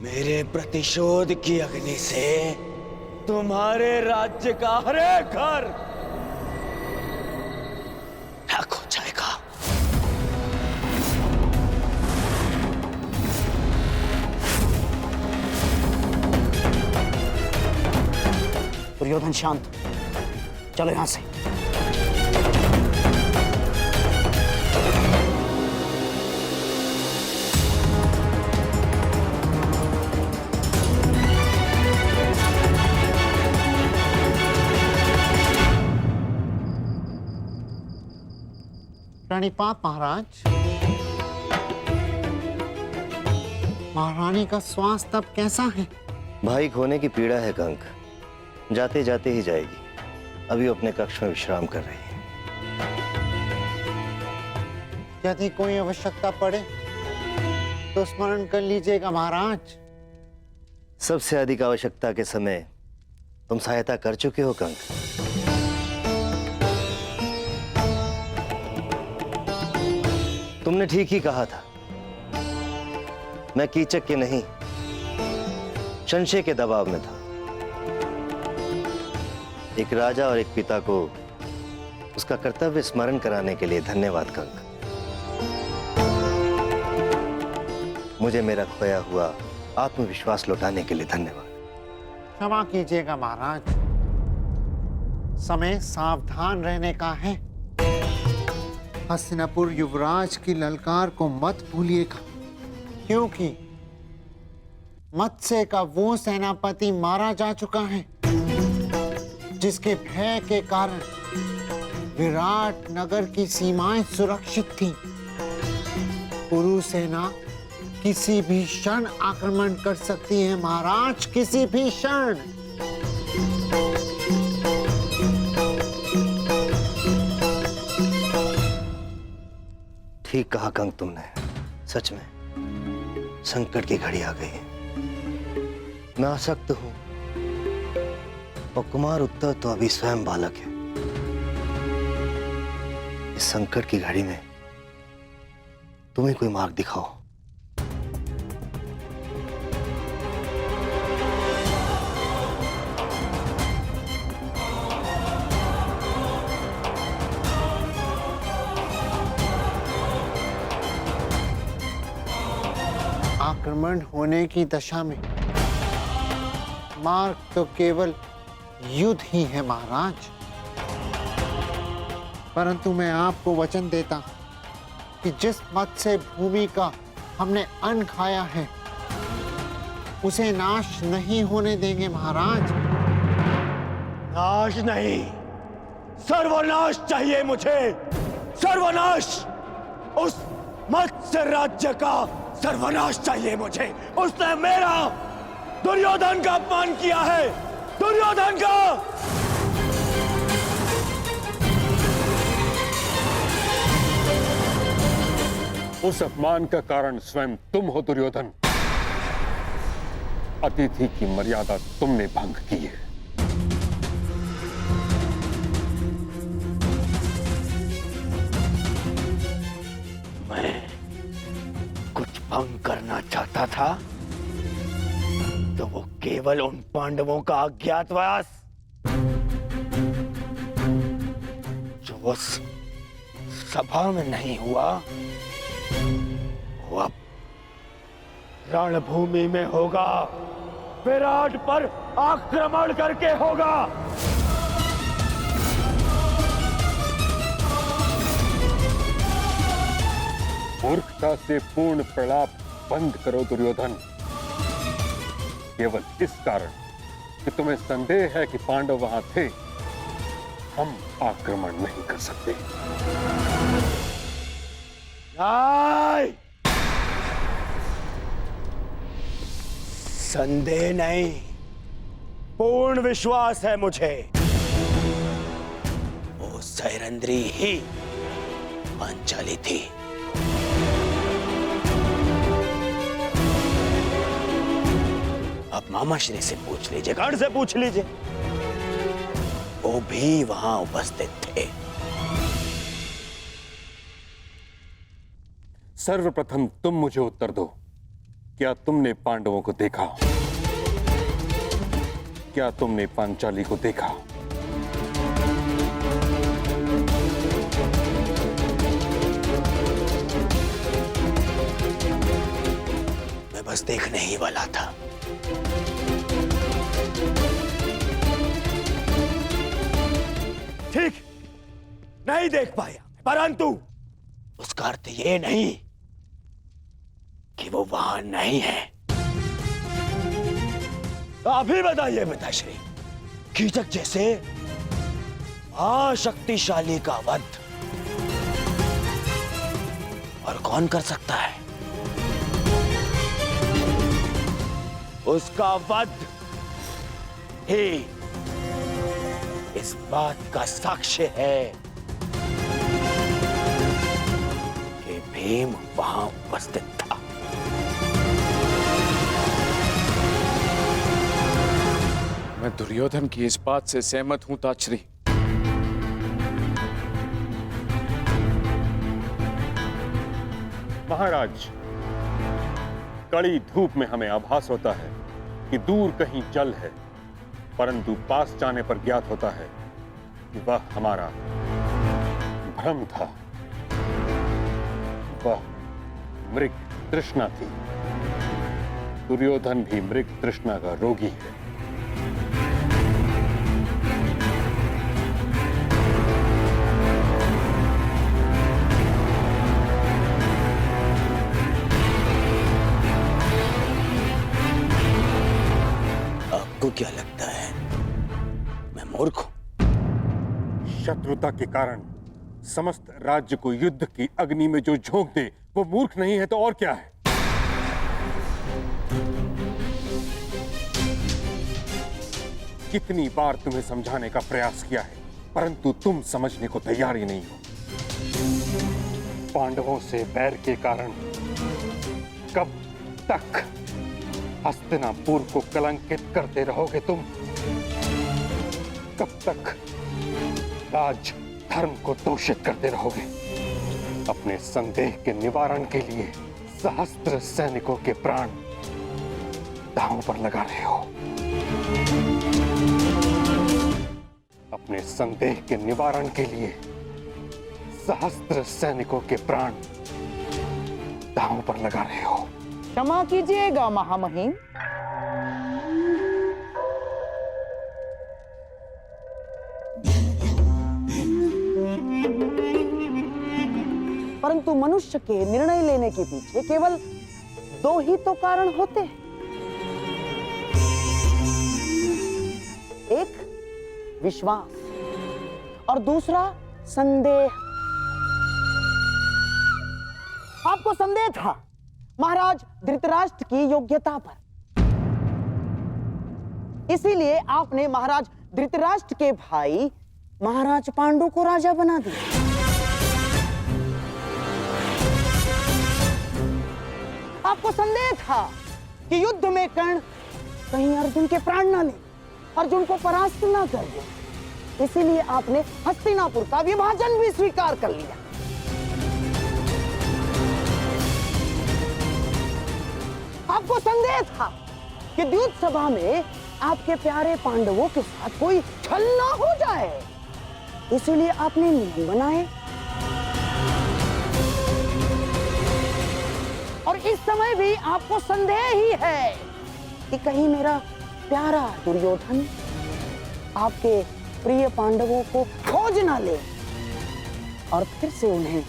मेरे प्रतिशोध की अग्नि से तुम्हारे राज्य का हर एक घर राख हो जाएगा। दुर्योधन शांत, चलो यहां से। प्रणिपात महाराज। महारानी का स्वास्थ्य अब कैसा है? भाई खोने की पीड़ा है कंक, जाते जाते ही जाएगी। अभी वो अपने कक्ष में विश्राम कर रही है। यदि कोई आवश्यकता पड़े तो स्मरण कर लीजिएगा महाराज। सबसे अधिक आवश्यकता के समय तुम सहायता कर चुके हो कंक। तुमने ठीक ही कहा था। मैं कीचक के नहीं, संशय के दबाव में था। एक राजा और एक पिता को उसका कर्तव्य स्मरण कराने के लिए धन्यवाद कंक। मुझे मेरा खोया हुआ आत्मविश्वास लौटाने के लिए धन्यवाद। क्षमा कीजिएगा महाराज, समय सावधान रहने का है। हस्तिनापुर युवराज की ललकार को मत भूलिएगा, क्योंकि मत्स्य का वो सेनापति मारा जा चुका है जिसके भय के कारण विराट नगर की सीमाएं सुरक्षित थीं। कुरु सेना किसी भी क्षण आक्रमण कर सकती है महाराज, किसी भी क्षण। ठीक कहा कंक तुमने। सच में संकट की घड़ी आ गई है। मैं आसक्त हूं और कुमार उत्तर तो अभी स्वयं बालक है। इस संकट की घड़ी में तुम्हें कोई मार्ग दिखाओ। आक्रमण होने की दशा में मार्ग तो केवल युद्ध ही है महाराज। परंतु मैं आपको वचन देता कि जिस मत्स्य भूमि का हमने अन्न खाया है उसे नाश नहीं होने देंगे महाराज। नाश नहीं, सर्वनाश चाहिए मुझे। सर्वनाश, उस मत्स्य राज्य का सर्वनाश चाहिए मुझे। उसने मेरा, दुर्योधन का अपमान किया है, दुर्योधन का। उस अपमान का कारण स्वयं तुम हो दुर्योधन। अतिथि की मर्यादा तुमने भंग की है। मैं कुछ भंग करना चाहता था तो वो केवल उन पांडवों का अज्ञातवास जो उस सभा में नहीं हुआ, वो अब रणभूमि में होगा। विराट पर आक्रमण करके होगा। मूर्खता से पूर्ण प्रलाप बंद करो दुर्योधन। केवल इस कारण कि तुम्हें संदेह है कि पांडव वहां थे, हम आक्रमण नहीं कर सकते। नहीं, संदेह नहीं, पूर्ण विश्वास है मुझे। वो सैरंद्री ही पांचाली थी। अब मामा श्री से पूछ लीजिए, गण से पूछ लीजिए, वो भी वहां उपस्थित थे। सर्वप्रथम तुम मुझे उत्तर दो क्या तुमने पांडवों को देखा? क्या तुमने पांचाली को देखा? मैं बस देखने ही वाला था। ठीक, नहीं देख पाया, परंतु उसका अर्थ ये नहीं कि वो वहां नहीं है। तो अभी बताइए पिताश्री, कीचक जैसे महाशक्तिशाली का वध और कौन कर सकता है? उसका वध ही इस बात का साक्ष्य है कि भीम वहां उपस्थित था। मैं दुर्योधन की इस बात से सहमत हूं ताचरी। महाराज, कड़ी धूप में हमें आभास होता है कि दूर कहीं जल है, परंतु पास जाने पर ज्ञात होता है कि वह हमारा भ्रम था। वह मृग तृष्णा थी। दुर्योधन भी मृग तृष्णा का रोगी है। आपको क्या लगता है मैं मूर्ख हूं? शत्रुता के कारण समस्त राज्य को युद्ध की अग्नि में जो झोंक दे वो मूर्ख नहीं है तो और क्या है? कितनी बार तुम्हें समझाने का प्रयास किया है, परंतु तुम समझने को तैयार ही नहीं हो। पांडवों से बैर के कारण कब तक हस्तिनापुर को कलंकित करते रहोगे तुम? कब तक राज धर्म को दूषित करते रहोगे? अपने संदेह के निवारण के लिए सहस्त्र सैनिकों के प्राण दांव पर लगा रहे हो। अपने संदेह के निवारण के लिए सहस्त्र सैनिकों के प्राण दांव पर लगा रहे हो। क्षमा कीजिएगा महामहिम। परंतु मनुष्य के निर्णय लेने के पीछे केवल दो ही तो कारण होते हैं, एक विश्वास और दूसरा संदेह। आपको संदेह था महाराज धृतराष्ट्र की योग्यता पर, इसीलिए आपने महाराज धृतराष्ट्र के भाई महाराज पांडु को राजा बना दिया। आपको संदेह था कि युद्ध में कर्ण कहीं अर्जुन के प्राण ना ले, अर्जुन को परास्त ना कर दे, इसीलिए आपने हस्तिनापुर का विभाजन भी स्वीकार कर लिया। आपको संदेह था कि द्यूत सभा में आपके प्यारे पांडवों के साथ कोई छल ना हो जाए, इसीलिए आपने नियम बनाए। और इस समय भी आपको संदेह ही है कि कहीं मेरा प्यारा दुर्योधन आपके प्रिय पांडवों को खोज ना ले और फिर से उन्हें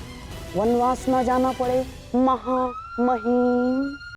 वनवास ना जाना पड़े। महामहिम।